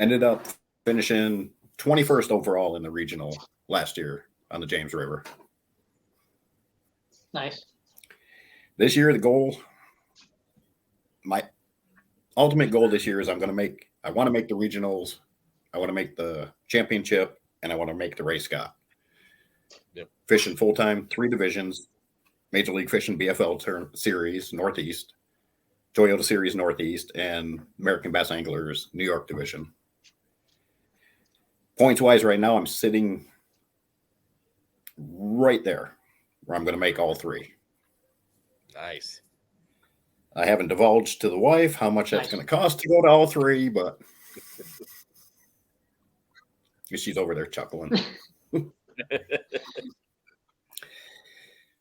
Ended up finishing 21st overall in the regional last year on the James River. Nice. This year, my ultimate goal this year is I want to make the regionals, I want to make the championship, and I want to make the race Scott. Yep. Fishing full-time, 3 divisions, Major League Fishing BFL Series Northeast, Toyota Series Northeast, and American Bass Anglers New York Division. Points-wise right now, I'm sitting right there where I'm going to make all 3. Nice. I haven't divulged to the wife how much that's Nice. going to cost to go to all 3, but she's over there chuckling.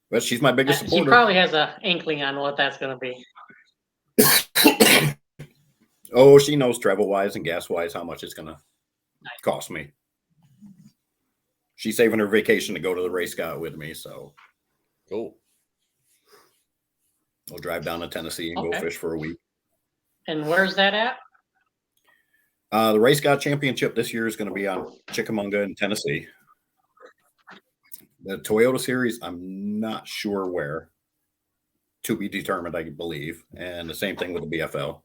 But she's my biggest She supporter. probably has an inkling on what that's going to be. Oh, she knows travel-wise and gas-wise how much it's going to cost me. She's saving her vacation to go to the race Scott with me, so Cool. we'll drive down to Tennessee and Okay. go fish for a week. And where's that at? The Race Scott Championship this year is going to be on Chickamauga in Tennessee. The Toyota Series, I'm not sure where. To be determined, I believe. And the same thing with the BFL.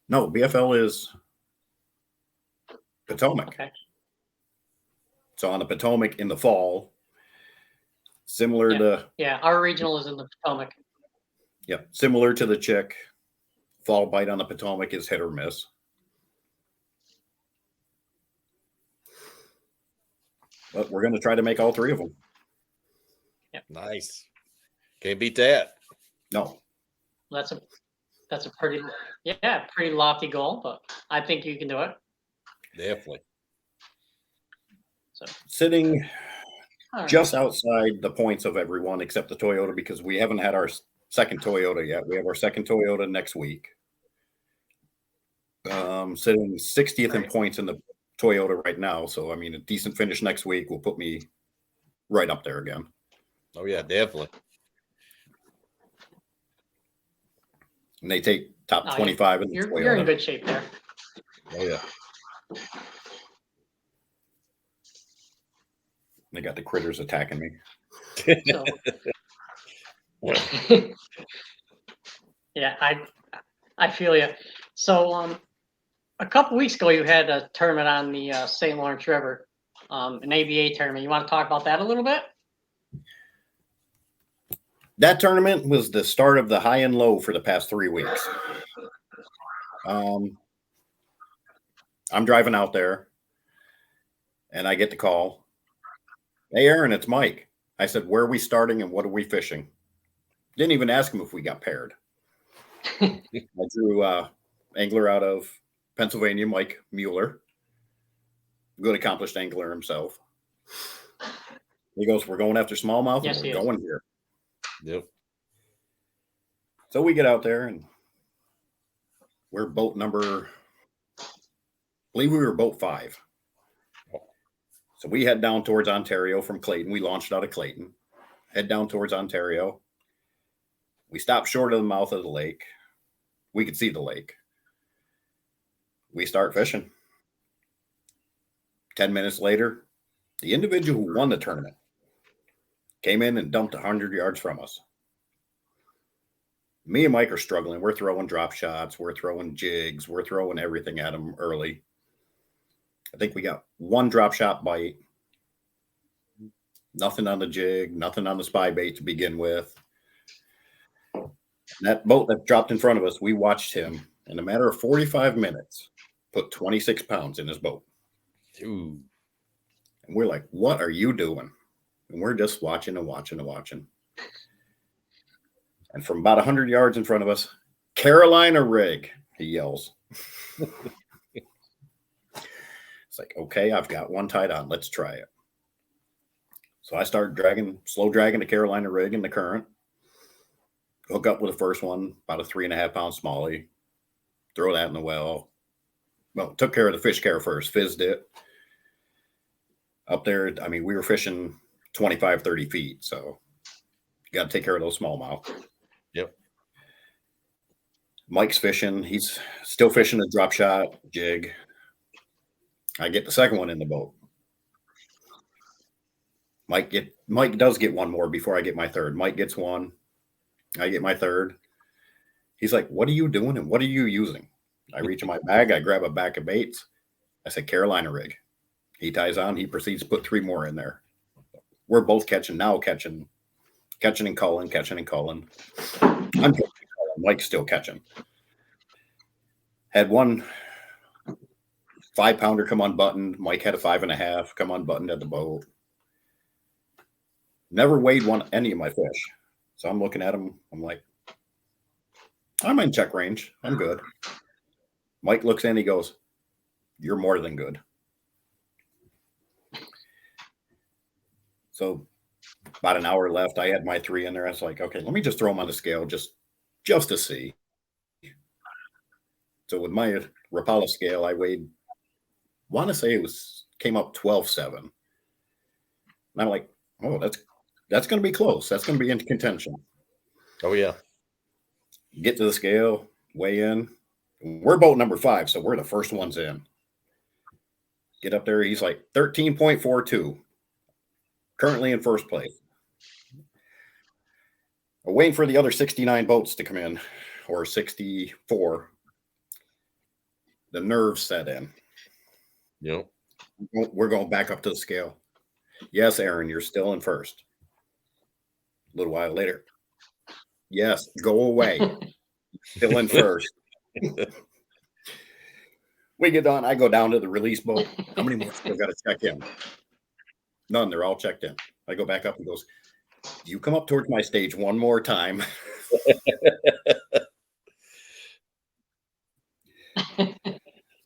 No, BFL is Potomac. Okay. So on the Potomac in the fall, similar to Yeah, our regional is in the Potomac. similar to the Chick. Fall bite on the Potomac is hit or miss. But we're going to try to make all 3 of them. Nice. Can't beat that. No, That's a pretty lofty goal, but I think you can do it. Definitely. So sitting all right. just outside the points of everyone except the Toyota because we haven't had our second Toyota yet. We have our second Toyota next week. Sitting 60th in points in the Toyota right now. So, I mean, a decent finish next week will put me right up there again. Oh, yeah, definitely. And they take top Oh, 25 in the You're Toyota. in good shape there. Oh, yeah. They got the critters attacking me. So, yeah, I feel you. So, a couple weeks ago, you had a tournament on the St. Lawrence River, an ABA tournament. You want to talk about that a little bit? That tournament was the start of the high and low for the past 3 weeks. I'm driving out there, and I get the call. Hey, Aaron, it's Mike. I said, where are we starting and what are we fishing? Didn't even ask him if we got paired. I drew angler out of Pennsylvania, Mike Mueller. Good accomplished angler himself. He goes, we're going after smallmouth Yes, and he we're is. going here. Yep. So we get out there and we're boat number, I believe we were boat 5. So we head down towards Ontario from Clayton. We launched out of Clayton, head down towards Ontario. We stopped short of the mouth of the lake. We could see the lake. We start fishing. 10 minutes later, the individual who won the tournament came in and dumped 100 yards from us. Me and Mike are struggling. We're throwing drop shots. We're throwing jigs. We're throwing everything at him early. I think we got 1 drop shot bite. Nothing on the jig. Nothing on the spy bait to begin with. That boat that dropped in front of us, we watched him in a matter of 45 minutes put 26 pounds in his boat. Ooh. And we're like, what are you doing? And we're just watching and watching and watching. And from about 100 yards in front of us, Carolina rig, he yells. It's like, okay, I've got one tied on. Let's try it. So I start slow dragging the Carolina rig in the current. Hook up with the first one, about a 3.5 pound smallie. Throw that in the well. Well, took care of the fish care first, fizzed it. Up there, I mean, we were fishing 25, 30 feet. So you got to take care of those smallmouth. Yep. Mike's fishing. He's still fishing a drop shot jig. I get the second one in the boat. Mike does get one more before I get my third. Mike gets one. I get my third. He's like, "What are you doing and what are you using?" I reach in my bag. I grab a bag of baits. I said, "Carolina rig." He ties on. He proceeds to put 3 more in there. We're both catching and calling, catching and calling. I'm catching and calling. Mike's still catching. Had one 5-pounder come unbuttoned. Mike had a 5.5 come unbuttoned at the boat. Never weighed any of my fish. So I'm looking at him. I'm like, I'm in check range. I'm good. Mike looks in. He goes, "You're more than good." So about an hour left. I had my 3 in there. I was like, okay, let me just throw them on the scale just to see. So with my Rapala scale, I weighed, want to say came up 12.7. And I'm like, oh, that's going to be close. That's going to be into contention. Oh, yeah. Get to the scale, weigh in. We're boat number 5, so we're the first ones in. Get up there. He's like 13.42. Currently in first place. I'm waiting for the other 69 boats to come in, or 64. The nerves set in. Yep. We're going back up to the scale. Yes, Aaron, you're still in first. A little while later. Yes, go away. Still in first. We get on. I go down to the release boat. How many more still got to check in? None. They're all checked in. I go back up and goes, "You come up towards my stage one more time."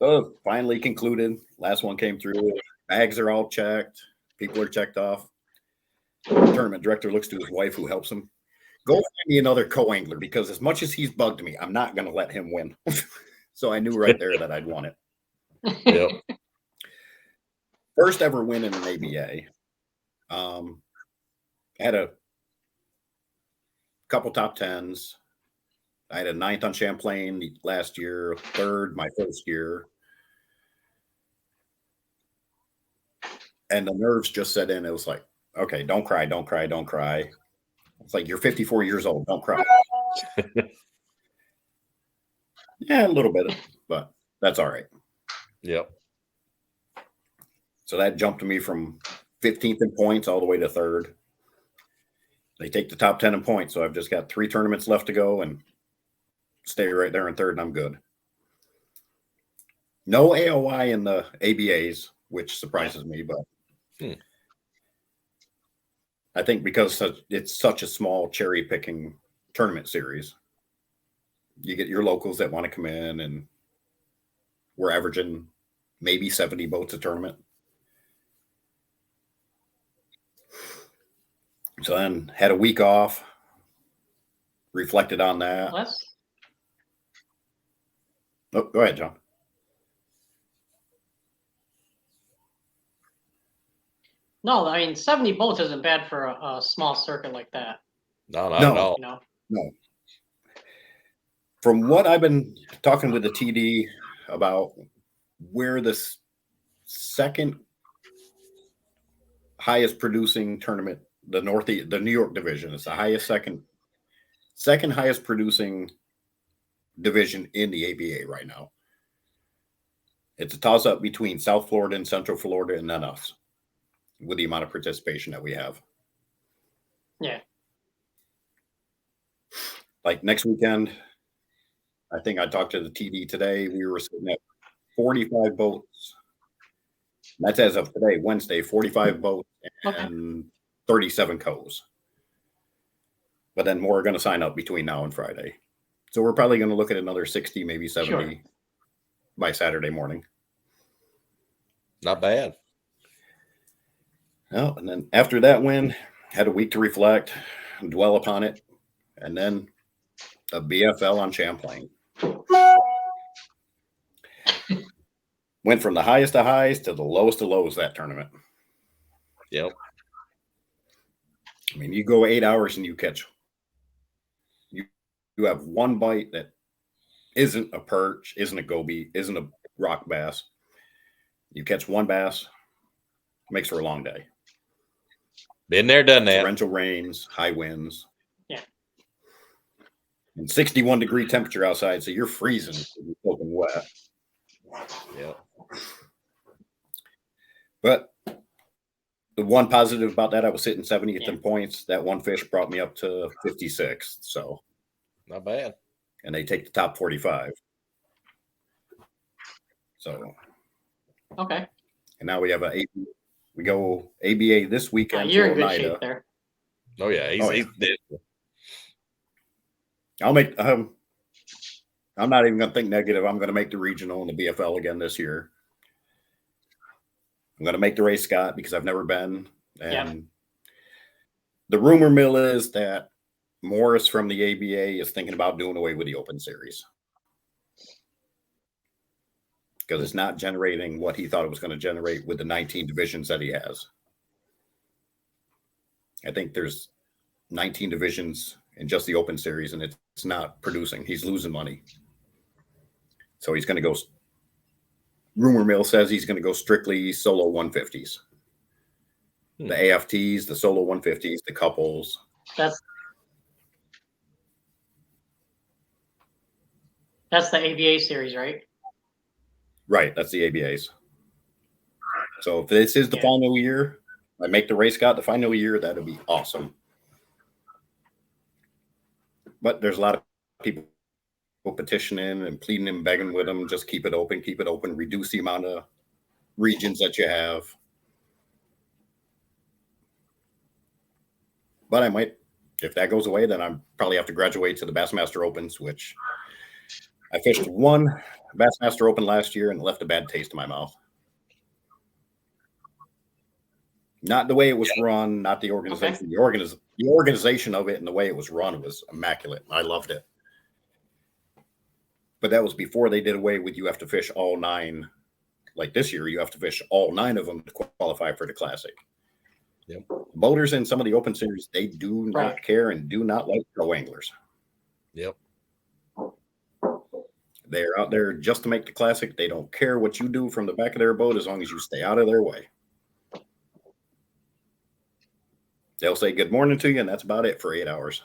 So finally concluded. Last one came through. Bags are all checked. People are checked off. Tournament director looks to his wife who helps him. "Go find me another co-angler because as much as he's bugged me, I'm not going to let him win." So I knew right there that I'd won it. Yep. First ever win in an ABA. Had a couple top 10s. I had a 9th on Champlain last year, 3rd my first year. And the nerves just set in. It was like, okay, don't cry, don't cry, don't cry. It's like, you're 54 years old. Don't cry. Yeah, a little bit, but that's all right. Yep. So that jumped me from 15th in points all the way to 3rd. They take the top 10 in points. So I've just got 3 tournaments left to go and stay right there in 3rd, and I'm good. No AOI in the ABAs, which surprises me, but I think because it's such a small cherry picking tournament series, you get your locals that want to come in, and we're averaging maybe 70 boats a tournament. So then had a week off, reflected on that. Oh, go ahead, John. No, I mean 70 boats isn't bad for a small circuit like that. No, not at all. You know? No. From what I've been talking with the TD about, where the second highest producing tournament, the New York division is the highest second highest producing division in the ABA right now. It's a toss up between South Florida and Central Florida, and then us, with the amount of participation that we have. Yeah. Like next weekend, I think I talked to the TD today. We were sitting at 45 boats. That's as of today, Wednesday, 45 boats and 37 co's. But then more are going to sign up between now and Friday. So we're probably going to look at another 60, maybe 70 by Saturday morning. Not bad. Well, and then after that win, had a week to reflect and dwell upon it. And then a BFL on Champlain. Went from the highest of highs to the lowest of lows that tournament. Yep. I mean, you go 8 hours and you catch. You have one bite that isn't a perch, isn't a goby, isn't a rock bass. You catch one bass, makes for a long day. Been there, done that. Torrential rains, high winds. Yeah. And 61-degree temperature outside, so you're freezing. You're soaking wet. Yeah. But the one positive about that, I was hitting 70th Yeah. in points. That one fish brought me up to 56th. So Not bad. and they take the top 45. So Okay. and now we have we go ABA this weekend You're to in good Oneida. shape there. Oh yeah, he's I'll make I'm not even gonna think negative. I'm gonna make the regional and the BFL again this year. I'm gonna make the Ray Scott because I've never been. And the rumor mill is that Morris from the ABA is thinking about doing away with the Open Series. Because it's not generating what he thought it was going to generate with the 19 divisions that he has. I think there's 19 divisions in just the Open Series, and it's not producing. He's losing money. So he's going to go. Rumor mill says he's going to go strictly solo 150s. The AFTs, the solo 150s, the couples. That's the ABA series, right? Right, that's the ABAs. So if this is the final year, I make the Ray Scott the final year, that'd be awesome. But there's a lot of people petitioning and pleading and begging with them, just keep it open, reduce the amount of regions that you have. But I might, if that goes away, then I probably have to graduate to the Bassmaster Opens, which I fished one Bassmaster Open last year and left a bad taste in my mouth. Not the way it was run, not the organization. Okay. The organization of it and the way it was run was immaculate. I loved it. But that was before they did away with you have to fish all 9. Like this year, you have to fish all 9 of them to qualify for the Classic. Yep. Boaters in some of the Open Series, they do not care and do not like pro anglers. Yep. They're out there just to make the Classic. They don't care what you do from the back of their boat as long as you stay out of their way. They'll say good morning to you, and that's about it for 8 hours.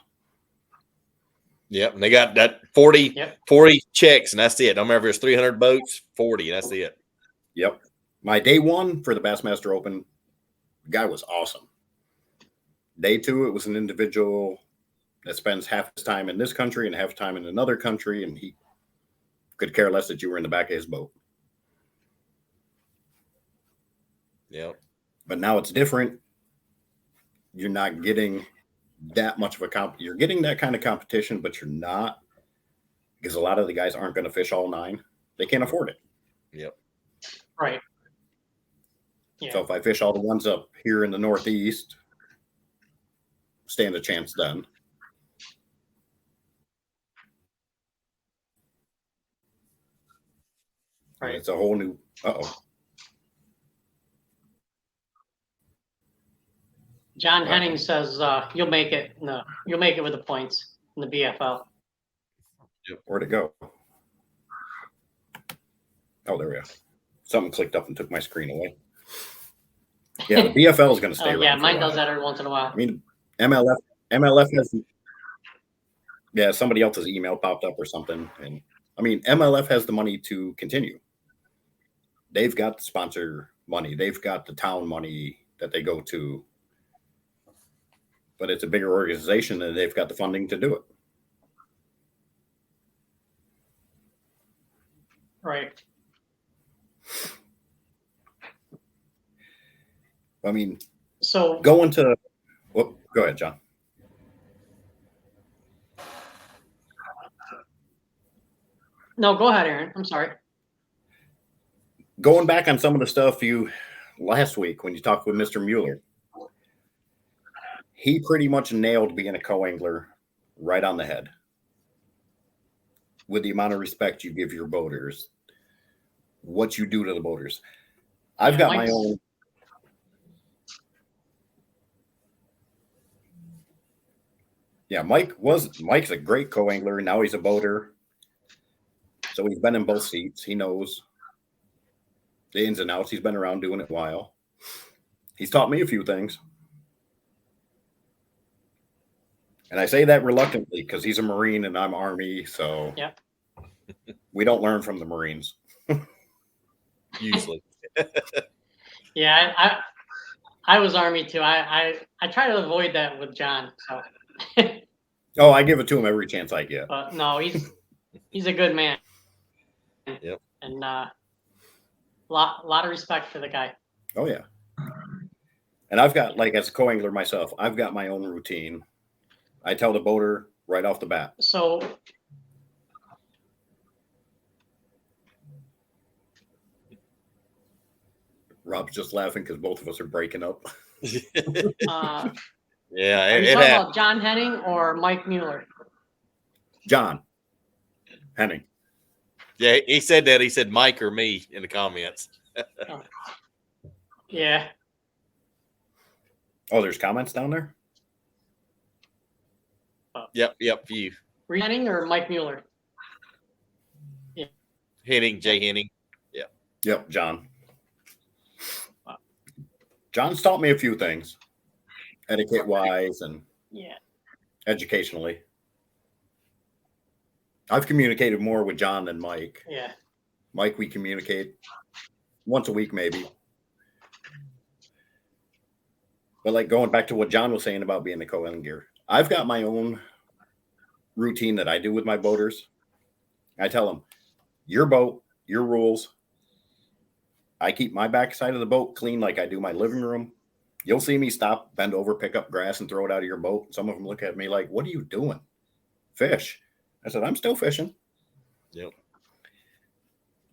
Yep. And they got that 40 checks, and that's it. Don't remember if it's 300 boats, 40, and that's it. Yep. My day 1 for the Bassmaster Open, the guy was awesome. Day 2, it was an individual that spends half his time in this country and half time in another country, and he could care less that you were in the back of his boat. Yep. But now it's different. You're not getting that much of a you're getting that kind of competition, but you're not, because a lot of the guys aren't going to fish all 9. They can't afford it. Yep. Right. Yeah. So if I fish all the ones up here in the Northeast, stand a chance then. Right. It's a whole new. John Henning says you'll make it. No, you'll make it with the points in the BFL. Where'd it go? Oh, there we go. Something clicked up and took my screen away. Yeah, the BFL is going to stay around. Yeah, mine does that every once in a while. I mean, MLF has. Yeah, somebody else's email popped up or something, and I mean, MLF has the money to continue. They've got the sponsor money. They've got the town money that they go to. But it's a bigger organization and they've got the funding to do it. Right. I mean, so going to, go ahead, John. No, go ahead, Aaron. I'm sorry. Going back on some of the stuff last week when you talked with Mr. Mueller, he pretty much nailed being a co-angler right on the head. With the amount of respect you give your boaters, what you do to the boaters. I've got my own. Yeah, Mike's a great co-angler. Now he's a boater. So he's been in both seats. He knows the ins and outs. He's been around doing it a while. He's taught me a few things. And I say that reluctantly because he's a Marine and I'm Army. So we don't learn from the Marines. Usually. Yeah, I was Army too. I try to avoid that with John. So. Oh, I give it to him every chance I get. But no, he's a good man. Yep. And lot of respect for the guy. Oh yeah. And I've got, like, as a co-angler myself, I've got my own routine. I tell the boater right off the bat. So Rob's just laughing because both of us are breaking up. yeah, Yeah, are you it talking happened. about John Henning or Mike Mueller? John Henning. Yeah, he said that. He said Mike or me in the comments. Yeah. Oh, there's comments down there? Yep, you. Henning or Mike Mueller? Jay Henning. Yep, John. John's taught me a few things, etiquette-wise and educationally. I've communicated more with John than Mike. Yeah. Mike, we communicate once a week, maybe. But like going back to what John was saying about being a co-angler, I've got my own routine that I do with my boaters. I tell them, your boat, your rules. I keep my backside of the boat clean like I do my living room. You'll see me stop, bend over, pick up grass, and throw it out of your boat. Some of them look at me like, what are you doing? Fish. I said, I'm still fishing. Yep.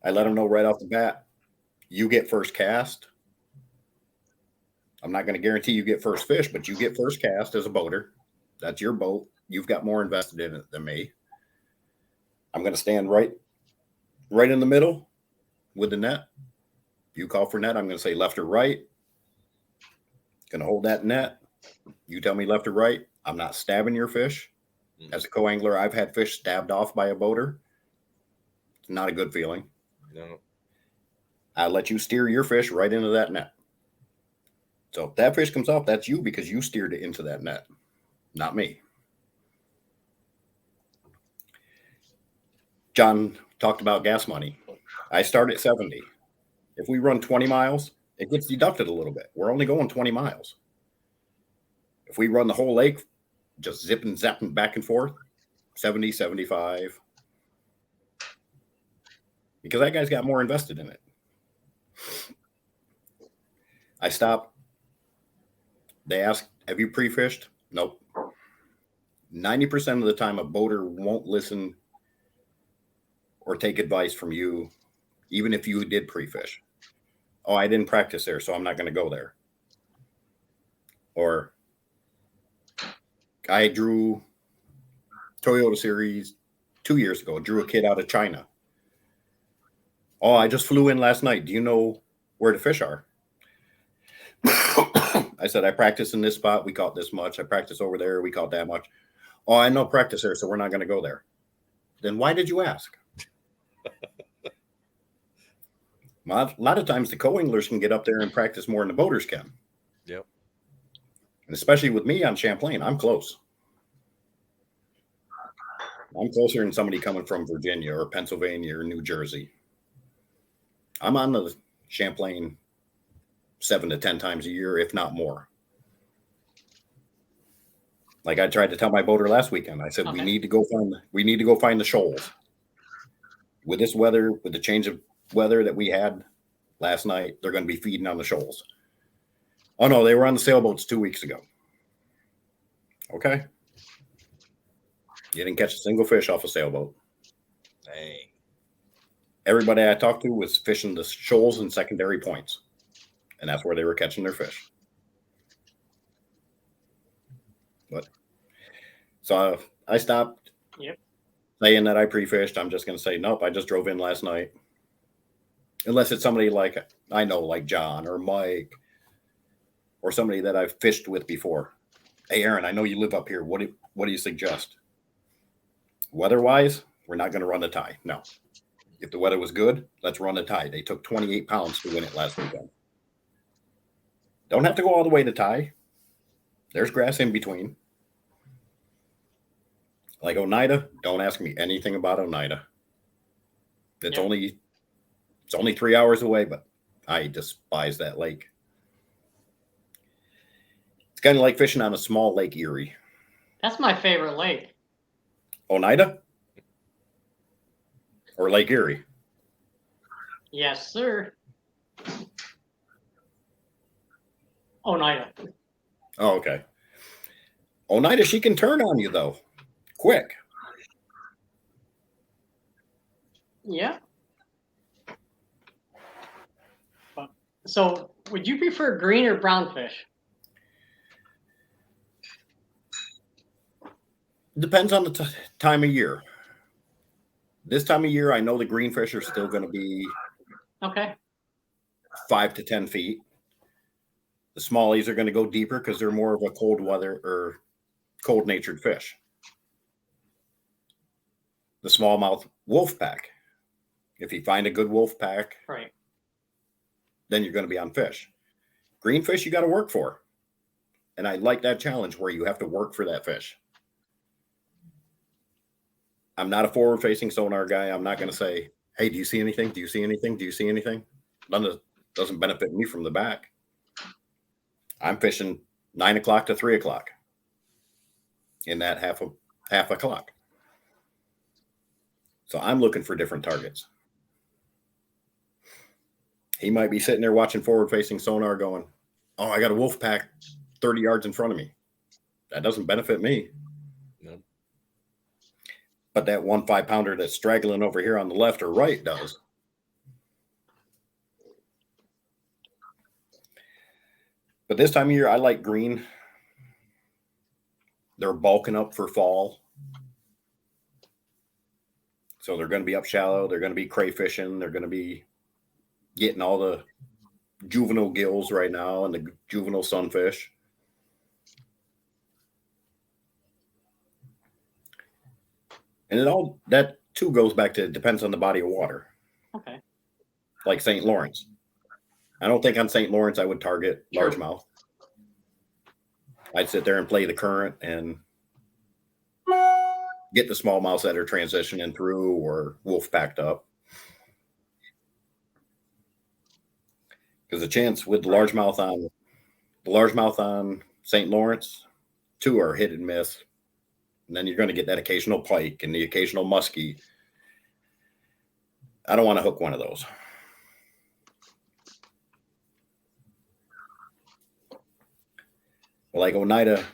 I let them know right off the bat, you get first cast. I'm not going to guarantee you get first fish, but you get first cast as a boater. That's your boat. You've got more invested in it than me. I'm going to stand right in the middle with the net. You call for net. I'm going to say left or right. Going to hold that net. You tell me left or right. I'm not stabbing your fish. As a co-angler, I've had fish stabbed off by a boater. It's not a good feeling. No. I'll let you steer your fish right into that net. So if that fish comes off, that's you because you steered it into that net, not me. John talked about gas money. I start at 70. If we run 20 miles, it gets deducted a little bit. We're only going 20 miles. If we run the whole lake, just zipping, zapping back and forth, 70, 75. Because that guy's got more invested in it. I stop. They ask, have you pre-fished? Nope. 90% of the time, a boater won't listen or take advice from you, even if you did pre-fish. Oh, I didn't practice there, so I'm not going to go there. Or I drew Toyota Series 2 years ago, drew a kid out of China. Oh, I just flew in last night. Do you know where the fish are? I said, I practiced in this spot. We caught this much. I practiced over there. We caught that much. Oh, I know practice there, so we're not going to go there. Then why did you ask? A lot of times the co-anglers can get up there and practice more than the boaters can. Yep. And especially with me on Champlain, I'm close. I'm closer than somebody coming from Virginia or Pennsylvania or New Jersey. I'm on the Champlain 7 to 10 times a year, if not more. Like I tried to tell my boater last weekend, I said, we need to go find the shoals. With this weather, with the change of weather that we had last night, they're going to be feeding on the shoals. Oh no, they were on the sailboats 2 weeks ago. Okay. You didn't catch a single fish off a sailboat. Dang. Everybody I talked to was fishing the shoals and secondary points. And that's where they were catching their fish. But so I stopped saying that I pre-fished. I'm just going to say, nope, I just drove in last night. Unless it's somebody like I know, like John or Mike or somebody that I've fished with before. Hey, Aaron, I know you live up here. What do you suggest? Weather-wise, we're not going to run the tie. No. If the weather was good, let's run the tie. They took 28 pounds to win it last weekend. Don't have to go all the way to tie. There's grass in between. Like Oneida, don't ask me anything about Oneida. It's only 3 hours away, but I despise that lake. It's kind of like fishing on a small Lake Erie. That's my favorite lake. Oneida? Or Lake Erie? Yes, sir. Oneida. Oh, okay. Oneida, she can turn on you, though. Quick. Yeah. So, would you prefer green or brown fish? Depends on the time of year. This time of year, I know the green fish are still going to be Okay. 5 to 10 feet. The smallies are going to go deeper because they're more of a cold weather or cold natured fish. The smallmouth wolf pack. If you find a good wolf pack, Right. then you're going to be on fish. Green fish, you got to work for. And I like that challenge where you have to work for that fish. I'm not a forward facing sonar guy. I'm not going to say, hey, do you see anything? Do you see anything? Do you see anything? None doesn't benefit me from the back. I'm fishing 9 o'clock to 3 o'clock in that half a clock. So I'm looking for different targets. He might be sitting there watching forward-facing sonar going, oh, I got a wolf pack 30 yards in front of me. That doesn't benefit me. No. But that 1 5-pounder that's straggling over here on the left or right does. But this time of year, I like green. They're bulking up for fall. So they're going to be up shallow. They're going to be crayfishing. They're going to be getting all the juvenile gills right now and the juvenile sunfish. And it all, that too goes back to, it depends on the body of water. Okay. Like St. Lawrence. I don't think on St. Lawrence I would target largemouth. I'd sit there and play the current and get the smallmouths that are transitioning through or wolf packed up. Because the chance with the largemouth on St. Lawrence, 2 are hit and miss. And then you're going to get that occasional pike and the occasional muskie. I don't want to hook one of those. Like Oneida.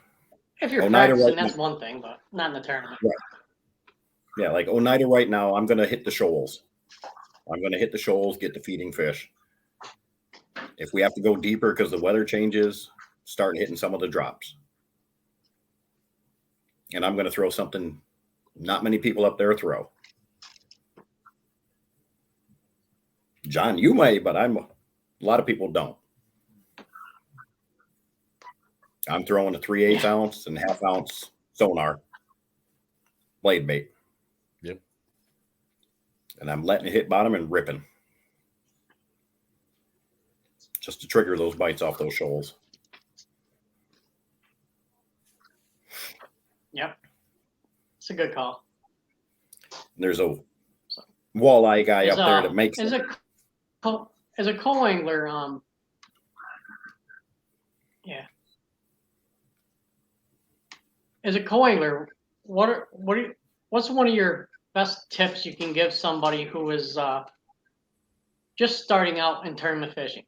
If you're Oneida practicing, right that's one thing, but not in the tournament. Right. Yeah, like Oneida right now, I'm going to hit the shoals. I'm going to hit the shoals, get the feeding fish. If we have to go deeper because the weather changes, start hitting some of the drops. And I'm going to throw something not many people up there throw. John, you may, but a lot of people don't. I'm throwing a 3/8 ounce and 1/2 ounce sonar blade bait. Yep. And I'm letting it hit bottom and ripping. Just to trigger those bites off those shoals. Yep. It's a good call. There's a walleye guy up there that makes as a co-angler, as a co-angler, what's one of your best tips you can give somebody who is just starting out in tournament fishing?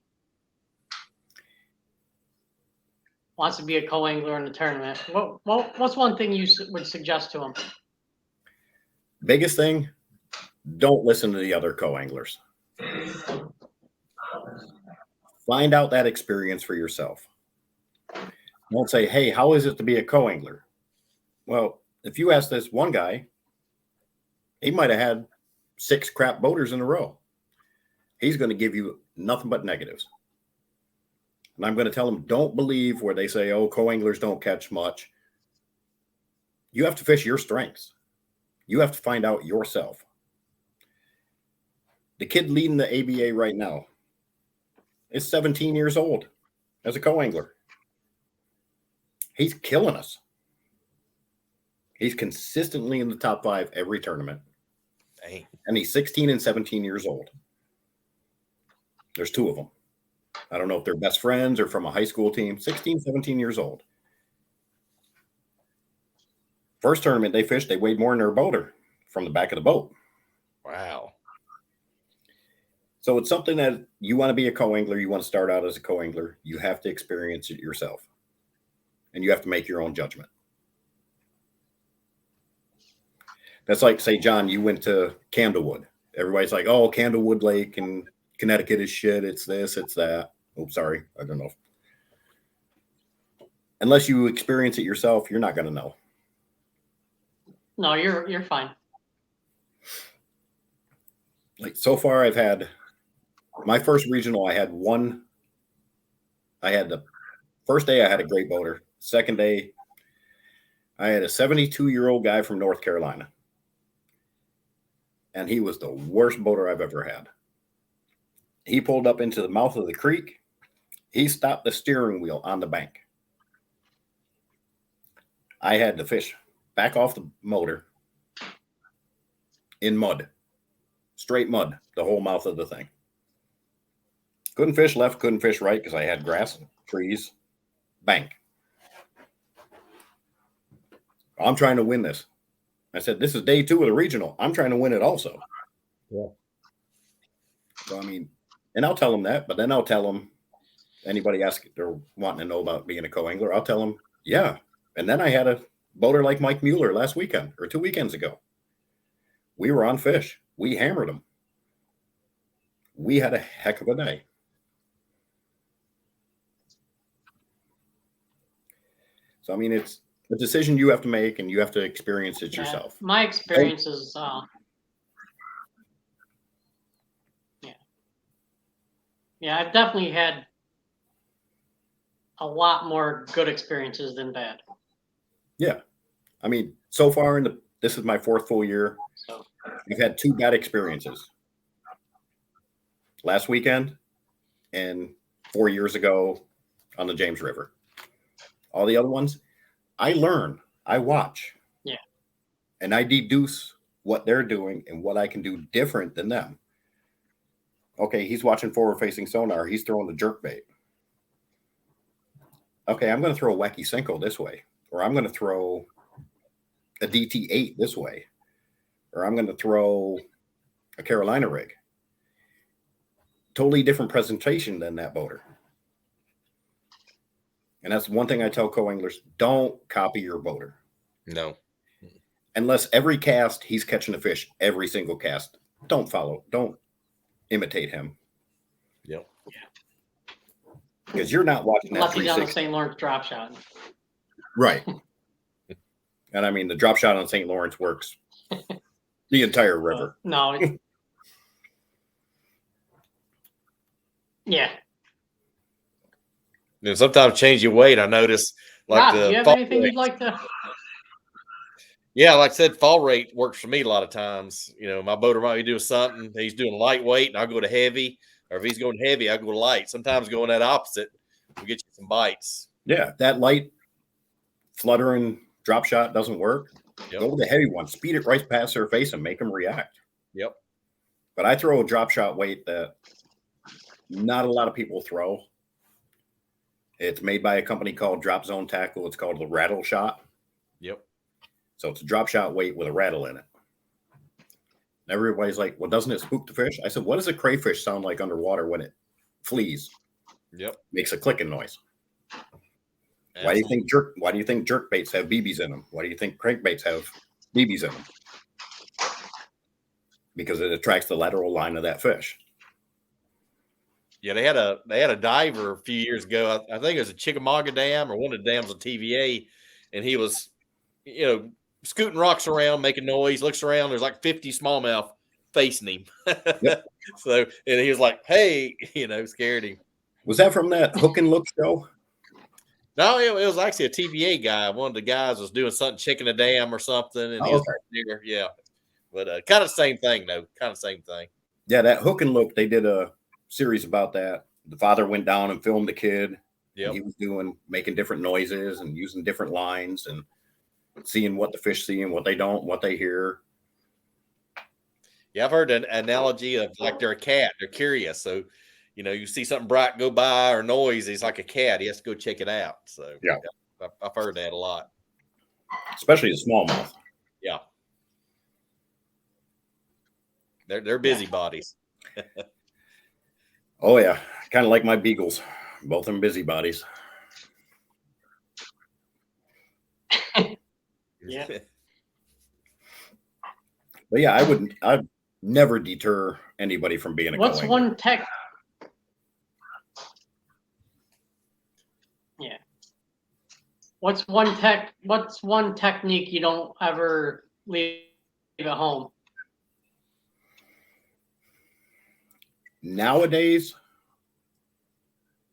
Wants to be a co-angler in the tournament. What's one thing you would suggest to them? biggest thing, don't listen to the other co-anglers. Find out that experience for yourself. Don't say, hey, how is it to be a co-angler? Well, if you ask this one guy, he might have had 6 crap boaters in a row. He's going to give you nothing but negatives. And I'm going to tell him, don't believe where they say, oh, co-anglers don't catch much. You have to fish your strengths. You have to find out yourself. The kid leading the ABA right now is 17 years old as a co-angler. He's killing us. He's consistently in the top 5 every tournament. Dang. And he's 16 and 17 years old. There's 2 of them. I don't know if they're best friends or from a high school team. 16, 17 years old. First tournament they fished, they weighed more than their boater from the back of the boat. Wow. So it's something that you want to be a co-angler. You want to start out as a co-angler. You have to experience it yourself. And you have to make your own judgment. That's like, say, John, you went to Candlewood. Everybody's like, oh, Candlewood Lake in Connecticut is shit. It's this, it's that. Oh, sorry. I don't know. Unless you experience it yourself, you're not going to know. No, you're fine. Like so far, I've had my first regional. I had one. I had the first day I had a great boater. Second day, I had a 72-year-old guy from North Carolina. And he was the worst boater I've ever had. He pulled up into the mouth of the creek. He stopped the steering wheel on the bank. I had to fish back off the motor in mud, straight mud, the whole mouth of the thing. Couldn't fish left, couldn't fish right because I had grass, trees, bank. I'm trying to win this. I said, this is day 2 of the regional. I'm trying to win it also. Yeah. So, I mean, and I'll tell them that, but then I'll tell them, anybody asking or wanting to know about being a co-angler, I'll tell them, yeah. And then I had a boater like Mike Mueller last weekend or 2 weekends ago. We were on fish. We hammered him. We had a heck of a day. So, I mean, it's a decision you have to make and you have to experience it yourself. My experience is, yeah, I've definitely had a lot more good experiences than bad. Yeah. I mean, so far this is my 4th full year. So I've had 2 bad experiences. Last weekend and 4 years ago on the James River. All the other ones, I learn, I watch. Yeah. And I deduce what they're doing and what I can do different than them. Okay, he's watching forward-facing sonar. He's throwing the jerk bait. Okay, I'm going to throw a wacky Senko this way. Or I'm going to throw a DT8 this way. Or I'm going to throw a Carolina rig. Totally different presentation than that boater. And that's one thing I tell co-anglers, don't copy your boater. No. Unless every cast he's catching a fish, every single cast. Don't imitate him. Yep. Because you're not watching that unless he's on the 360. St. Lawrence drop shot. Right. And I mean, the drop shot on St. Lawrence works the entire river. No. Yeah. And sometimes change your weight. I notice, like, Rob, do you have anything you'd like to? Yeah, like I said, fall rate works for me a lot of times. You know, my boater might be doing something. He's doing lightweight, and I'll go to heavy. Or if he's going heavy, I go to light. Sometimes going that opposite will get you some bites. Yeah, that light fluttering drop shot doesn't work. Yep. Go with the heavy one. Speed it right past their face and make them react. Yep. But I throw a drop shot weight that not a lot of people throw. It's made by a company called Drop Zone Tackle. It's called the Rattle Shot. Yep. So it's a drop shot weight with a rattle in it. And everybody's like, well, doesn't it spook the fish? I said, what does a crayfish sound like underwater when it flees? Yep. Makes a clicking noise. Absolutely. Why do you think jerk baits have BBs in them? Why do you think crankbaits have BBs in them? Because it attracts the lateral line of that fish. Yeah, they had a diver a few years ago. I think it was a Chickamauga Dam or one of the dams on TVA, and he was, scooting rocks around, making noise. Looks around, there's like 50 smallmouth facing him. Yep. So, and he was like, "Hey," scared him. Was that from that Hook and Look show? No, it was actually a TVA guy. One of the guys was doing something, checking a dam or something, and he was there. Yeah, but kind of same thing, though. Kind of same thing. Yeah, that Hook and Look, they did a series about that. The father went down and filmed the kid. And Yep. he was making different noises and using different lines and seeing what the fish see and what they don't, what they hear. Yeah, I've heard an analogy of like they're a cat. They're curious. So, you see something bright go by or noise, he's like a cat. He has to go check it out. So, Yeah. I've heard that a lot. Especially the smallmouth. Yeah. They're busybodies. Oh, yeah. Kind of like my beagles. Both of them busybodies. Yeah. But yeah, I'd never deter anybody from being a What's co-angler. one tech? Yeah. What's one technique you don't ever leave at home? Nowadays,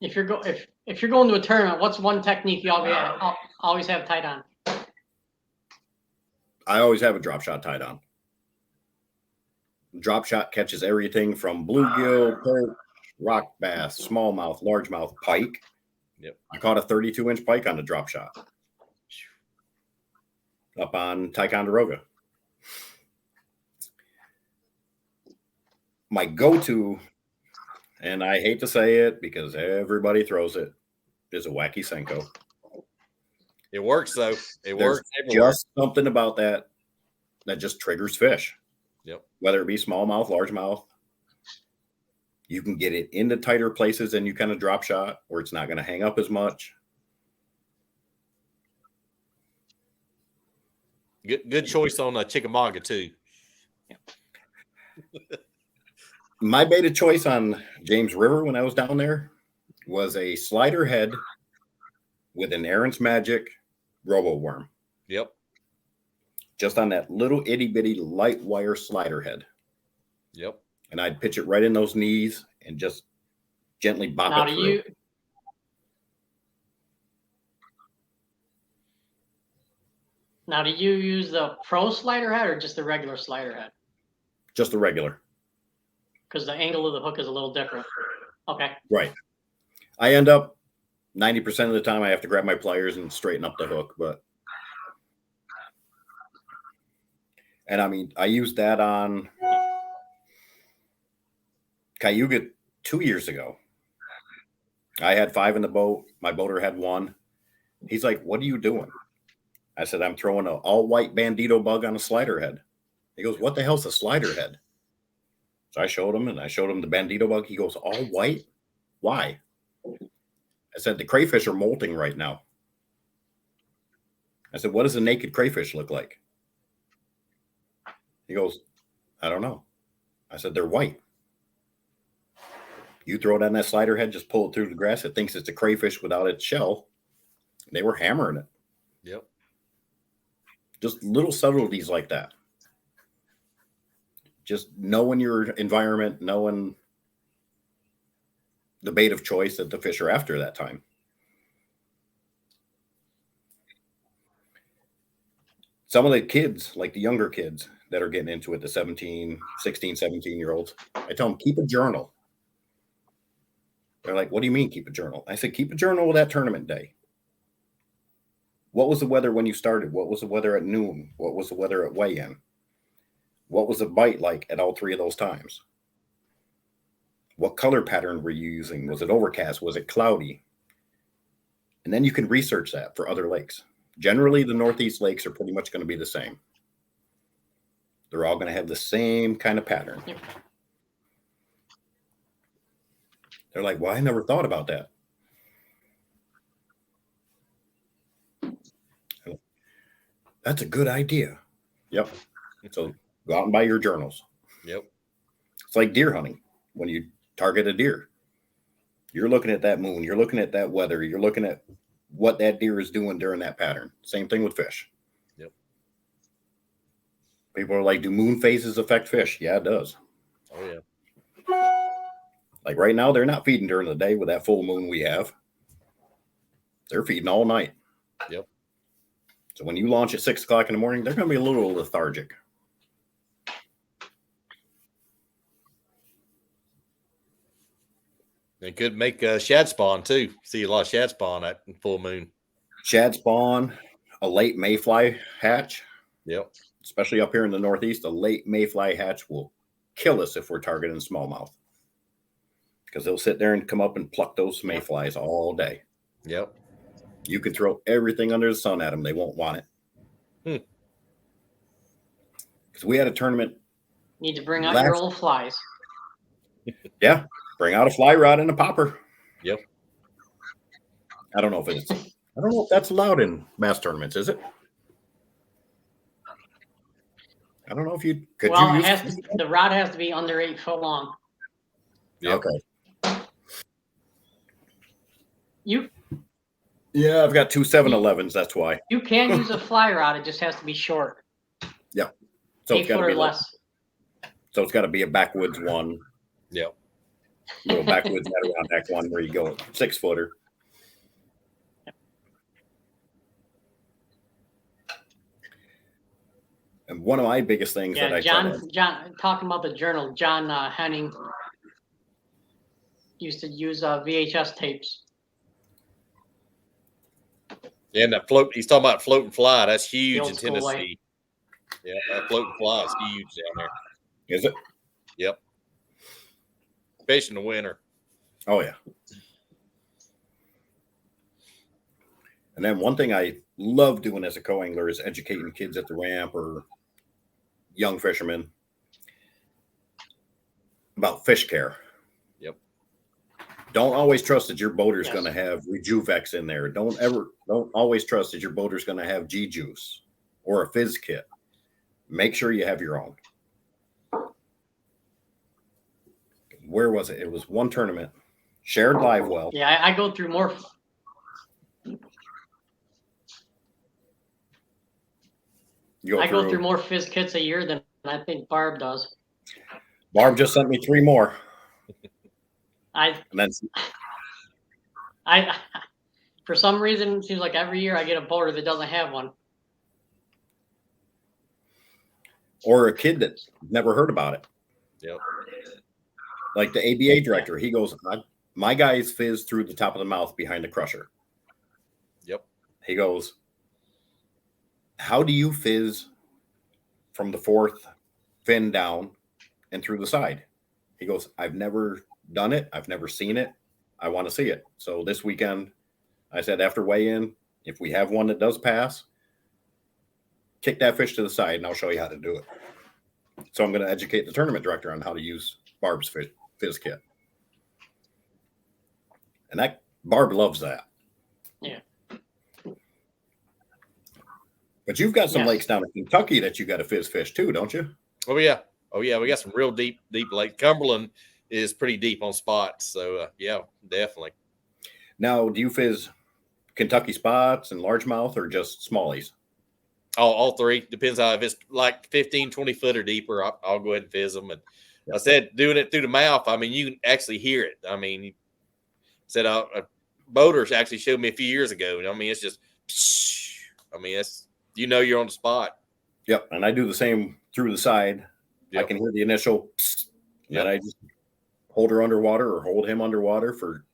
If you're going to a tournament, what's one technique you always have tight on? I always have a drop shot tied on. Drop shot catches everything from bluegill, perch, rock bass, smallmouth, largemouth, pike. Yep. I caught a 32-inch pike on the drop shot up on Ticonderoga. My go-to, and I hate to say it because everybody throws it, is a wacky Senko. It works though. It There's works everywhere. just something about that just triggers fish. Yep. Whether it be smallmouth, largemouth, you can get it into tighter places than you kind of drop shot, where it's not going to hang up as much. Good choice on Chickamauga too. My beta choice on James River when I was down there was a slider head with an Aaron's Magic robo worm. Yep. Just on that little itty bitty light wire slider head. Yep. And I'd pitch it right in those knees and just gently bop it through. Now, do you use the pro slider head or just the regular slider head? Just the regular. Because the angle of the hook is a little different. Okay. Right. I end up 90% of the time I have to grab my pliers and straighten up the hook, and I mean, I used that on Cayuga 2 years ago. I had 5 in the boat. My boater had 1. He's like, "What are you doing?" I said, "I'm throwing an all-white bandito bug on a slider head." He goes, "What the hell's a slider head?" So I showed him the bandito bug. He goes, "All white? Why?" I said, "The crayfish are molting right now." I said, "What does a naked crayfish look like?" He goes, "I don't know." I said, "They're white. You throw it on that slider head, just pull it through the grass. It thinks it's a crayfish without its shell." They were hammering it. Yep. Just little subtleties like that. Just knowing your environment, knowing the bait of choice that the fish are after that time. Some of the kids, like the younger kids that are getting into it, the 16, 17-year-olds, I tell them, keep a journal. They're like, "What do you mean keep a journal?" I said, keep a journal of that tournament day. What was the weather when you started? What was the weather at noon? What was the weather at weigh-in? What was the bite like at all 3 of those times? What color pattern were you using? Was it overcast? Was it cloudy? And then you can research that for other lakes. Generally, the Northeast lakes are pretty much going to be the same. They're all going to have the same kind of pattern. Yep. They're like, "Well, I never thought about that." That's a good idea. Yep. So go out and buy your journals. Yep. It's like deer hunting. When you target a deer, you're looking at that moon, you're looking at that weather, you're looking at what that deer is doing during that pattern. Same thing with fish. Yep. People are like, "Do moon phases affect fish?" Yeah, it does. Oh yeah. Like right now, they're not feeding during the day with that full moon we have. They're feeding all night. Yep. So when you launch at 6 o'clock in the morning, they're going to be a little lethargic. They could make shad spawn too. See a lot of shad spawn at full moon. Shad spawn, a late mayfly hatch, Yep. especially up here in the Northeast, a late mayfly hatch will kill us if we're targeting smallmouth. Because they'll sit there and come up and pluck those mayflies all day. Yep. You can throw everything under the sun at them. They won't want it. Because we had a tournament. Need to bring out your old flies. Yeah. Bring out a fly rod and a popper. Yep. I don't know if that's allowed in mass tournaments, is it? I don't know if you could. Well, you the rod has to be under 8 foot long. Yep. Okay. Yeah, I've got two 7-Elevens. That's why. You can use a fly rod. It just has to be short. Yeah. So 8 foot or less. So it's got to be a backwoods one. Yep. Little backwoods Adirondack one where you go 6-footer. And one of my biggest things that I John, talking about the journal, John Henning used to use VHS tapes. Yeah, and that float. He's talking about floating fly. That's huge in school way. Tennessee. Yeah, that floating fly is huge down there. Is it? Yep. Especially in the winter. Oh, yeah. And then one thing I love doing as a co-angler is educating kids at the ramp or young fishermen about fish care. Yep. Don't always trust that your boater's going to have Rejuvex in there. Don't always trust that your boater's going to have G-Juice or a fizz kit. Make sure you have your own. Where was it? It was one tournament. Shared live well. Yeah, I go through more. I go through more fizz kits a year than I think Barb does. Barb just sent me 3 more. For some reason, it seems like every year I get a boater that doesn't have one. Or a kid that never heard about it. Yep. Like the ABA director, he goes, my guys fizz through the top of the mouth behind the crusher. Yep. He goes, how do you fizz from the 4th fin down and through the side? He goes, I've never done it. I've never seen it. I want to see it. So this weekend, I said, after weigh-in, if we have one that does pass, kick that fish to the side and I'll show you how to do it. So I'm going to educate the tournament director on how to use Barb's fizz kit. And that Barb loves that. Yeah. But you've got some lakes down in Kentucky that you got to fizz fish too, don't you? Oh yeah. We got some real deep lake. Cumberland is pretty deep on spots. So yeah, definitely. Now, do you fizz Kentucky spots and largemouth or just smallies? All 3. Depends how, if it's like 15, 20 foot or deeper, I'll go ahead and fizz them. And I said, doing it through the mouth, I mean, you can actually hear it. I mean, said a boater actually showed me a few years ago. I mean, it's just, I mean, it's, you're on the spot. Yep. And I do the same through the side. Yep. I can hear the initial, and I just hold her underwater or hold him underwater for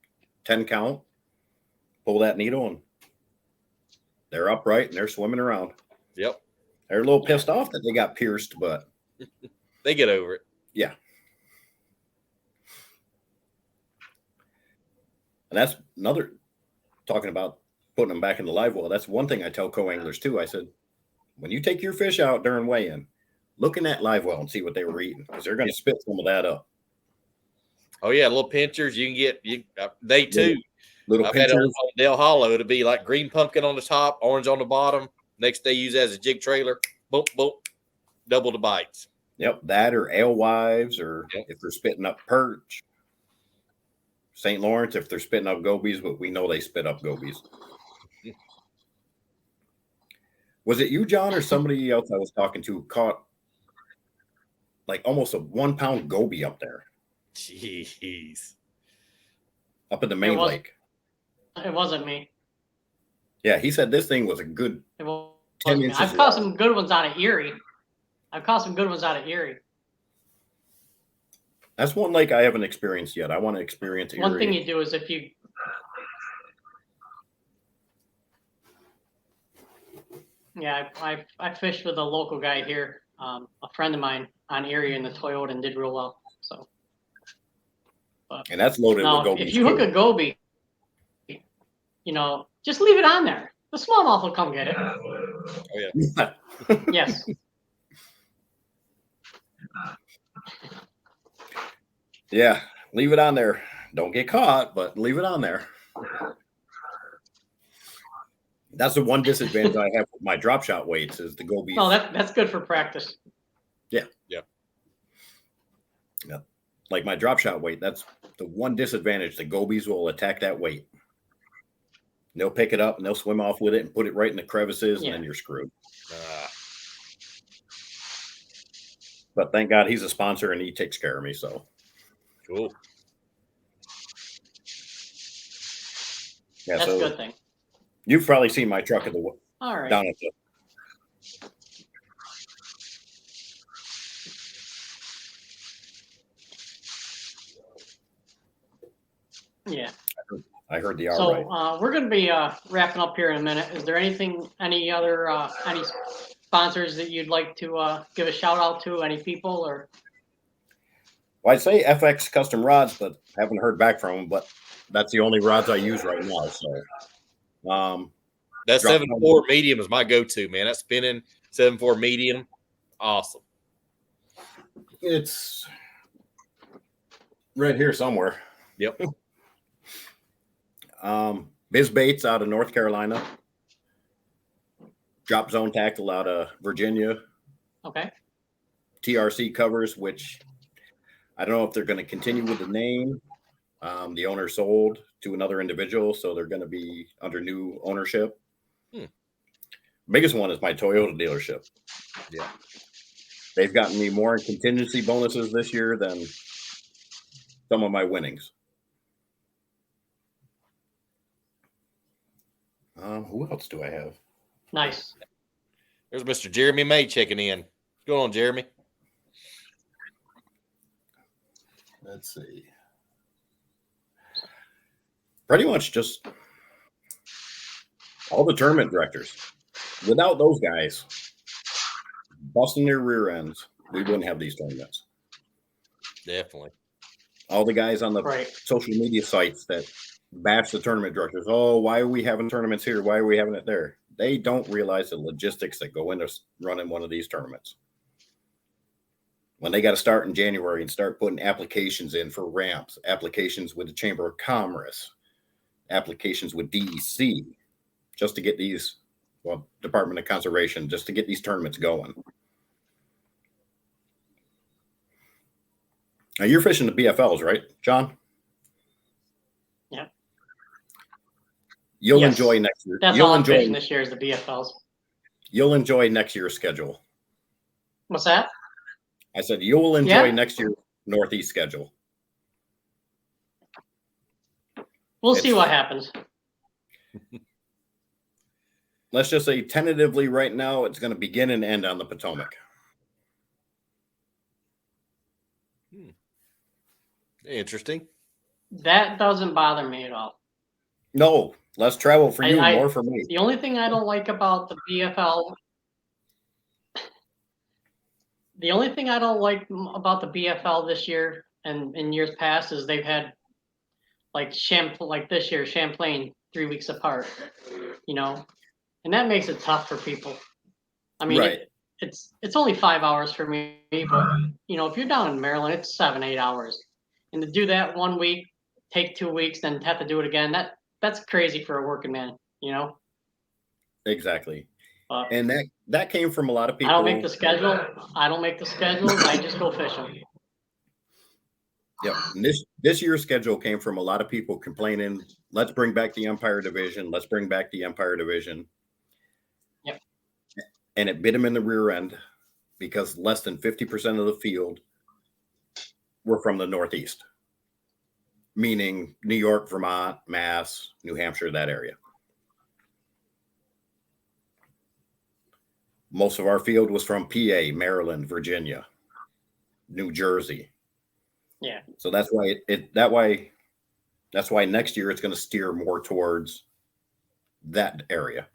10 count, pull that needle, and they're upright and they're swimming around. Yep. They're a little pissed off that they got pierced, but they get over it. Yeah. And that's another, talking about putting them back in the live well. That's one thing I tell co-anglers too. I said, when you take your fish out during weigh-in, look in that live well and see what they were eating, because they're going to spit some of that up. Oh yeah, little pinchers. You can get they too. Little I've pinchers. had it on Del Hollow to be like green pumpkin on the top, orange on the bottom. Next day, use it as a jig trailer. Boom, boom, double the bites. Yep, that or alewives, or if they're spitting up perch. St. Lawrence, if they're spitting up gobies, but we know they spit up gobies. Was it you, John, or somebody else I was talking to caught like almost a 1 pound goby up there? Jeez. Up in the main lake. It wasn't me. Yeah, he said this thing was a good 10 inches I've caught some good ones out of Erie. That's one lake I haven't experienced yet. I want to experience Erie. One thing you do is if you, yeah, I fished with a local guy here, a friend of mine on Erie in the Toyota and did real well. So, but And that's loaded with now gobies. if you hook too. a goby, just leave it on there. The smallmouth will come get it. Oh yeah. Yes. Yeah, leave it on there. Don't get caught, but leave it on there. That's the one disadvantage I have with my drop shot weights is the gobies. No, that's good for practice. Yeah. Like my drop shot weight, that's the one disadvantage. The gobies will attack that weight. They'll pick it up and they'll swim off with it and put it right in the crevices, Yeah. and then you're screwed. But thank God he's a sponsor and he takes care of me. So Cool. yeah, That's so a good thing. you've probably seen my truck at the All right. down at the. Yeah. I heard the R So right. we're going to be wrapping up here in a minute. Is there any other any sponsors that you'd like to give a shout out to? Any people or? Well, I'd say FX Custom Rods, but haven't heard back from them. But that's the only rods I use right now. So, That Drop 7.4 medium is my go-to, man. That spinning 7.4 medium, awesome. it's right here somewhere. Yep. Biz Baits out of North Carolina. Drop Zone Tackle out of Virginia. Okay. TRC Covers, which I don't know if they're going to continue with the name. The owner sold to another individual, so they're going to be under new ownership. Biggest one is my Toyota dealership. Yeah. They've gotten me more in contingency bonuses this year than some of my winnings. Who else do I have? Nice. There's Mr. Jeremy May checking in. What's going on, Jeremy? Let's see. Pretty much just all the tournament directors. Without those guys busting their rear ends, we wouldn't have these tournaments. Definitely. All the guys on the Right. social media sites that bash the tournament directors. Oh, why are we having tournaments here? Why are we having it there? They don't realize the logistics that go into running one of these tournaments. When they got to start in January and start putting applications in for ramps, applications with the Chamber of Commerce, applications with DEC, just to get these, well, Department of Conservation, just to get these tournaments going. Now you're fishing the BFLs, right, John? Yeah. You'll Yes. enjoy next year. That's You'll all I'm enjoy fishing this year is the BFLs. You'll enjoy next year's schedule. What's that? I said you'll enjoy Yeah. next year's Northeast schedule. We'll see what happens. Let's just say tentatively right now, it's going to begin and end on the Potomac. Interesting. That doesn't bother me at all. No, less travel for you, I- more for me. The only thing I don't like about the BFL, the only thing I don't like about the BFL this year and in years past is they've had like this year, Champlain 3 weeks apart, and that makes it tough for people. I mean, Right. it's only 5 hours for me, but if you're down in Maryland, it's 7-8 hours, and to do that 1 week, take 2 weeks, then have to do it again, that's crazy for a working man, Exactly. But And that came from a lot of people. I don't make the schedule. I just go fishing. Yep. And this year's schedule came from a lot of people complaining, let's bring back the Empire Division. Let's bring back the Empire Division. Yep. And it bit them in the rear end because less than 50% of the field were from the Northeast, meaning New York, Vermont, Mass, New Hampshire, that area. Most of our field was from PA, Maryland, Virginia, New Jersey. Yeah. So that's why that's why next year it's going to steer more towards that area.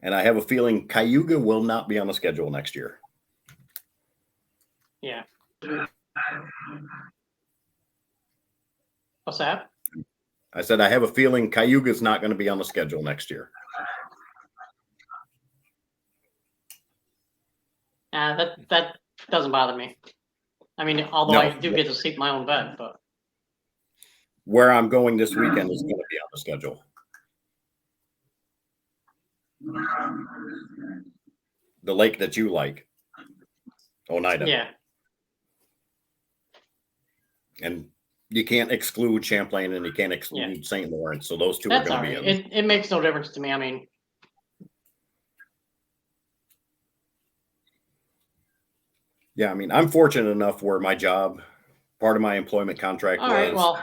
And I have a feeling Cayuga will not be on the schedule next year. Yeah. What's that? I said I have a feeling Cayuga is not going to be on the schedule next year. That doesn't bother me. I mean, although No. I do get to sleep in my own bed, but Where I'm going this weekend is going to be on the schedule. The lake that you like, Oneida. yeah, And you can't exclude Champlain and you can't exclude St. Lawrence. So those two that's are all going to right. be in. It makes no difference to me. I mean, Yeah, I mean, I'm fortunate enough where my job, part of my employment contract all was right. Well,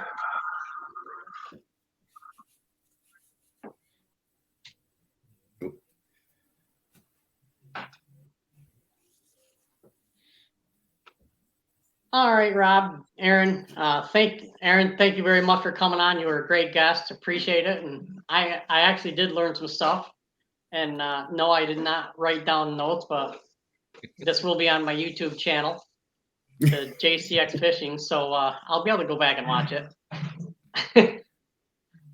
all right, Rob, Aaron. Thank you very much for coming on. You were a great guest. Appreciate it. And I actually did learn some stuff. And no, I did not write down notes, but this will be on my YouTube channel, the JCX Fishing. So I'll be able to go back and watch it.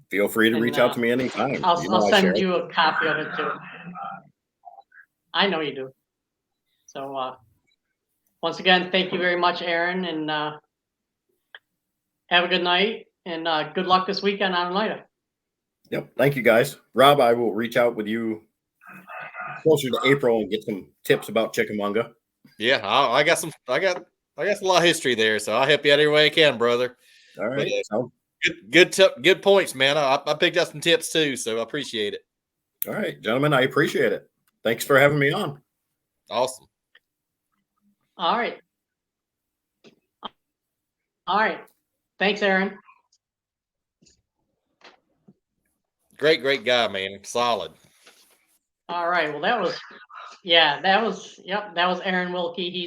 feel free to reach out to me anytime. I'll send you a copy of it too. I know you do. So once again, thank you very much, Aaron, and have a good night and good luck this weekend on Oneida. Yep. Thank you, guys. Rob, I will reach out with you closer to April and get some tips about Chickamauga. Yeah, I got a lot of history there, so I'll help you out every way I can, brother. All right. But, good points, man. I picked up some tips too, so I appreciate it. All right, gentlemen, I appreciate it. Thanks for having me on. Awesome. All right. Thanks, Aaron. Great guy, man. Solid. All right. Well, that was Aaron Wilkie. He's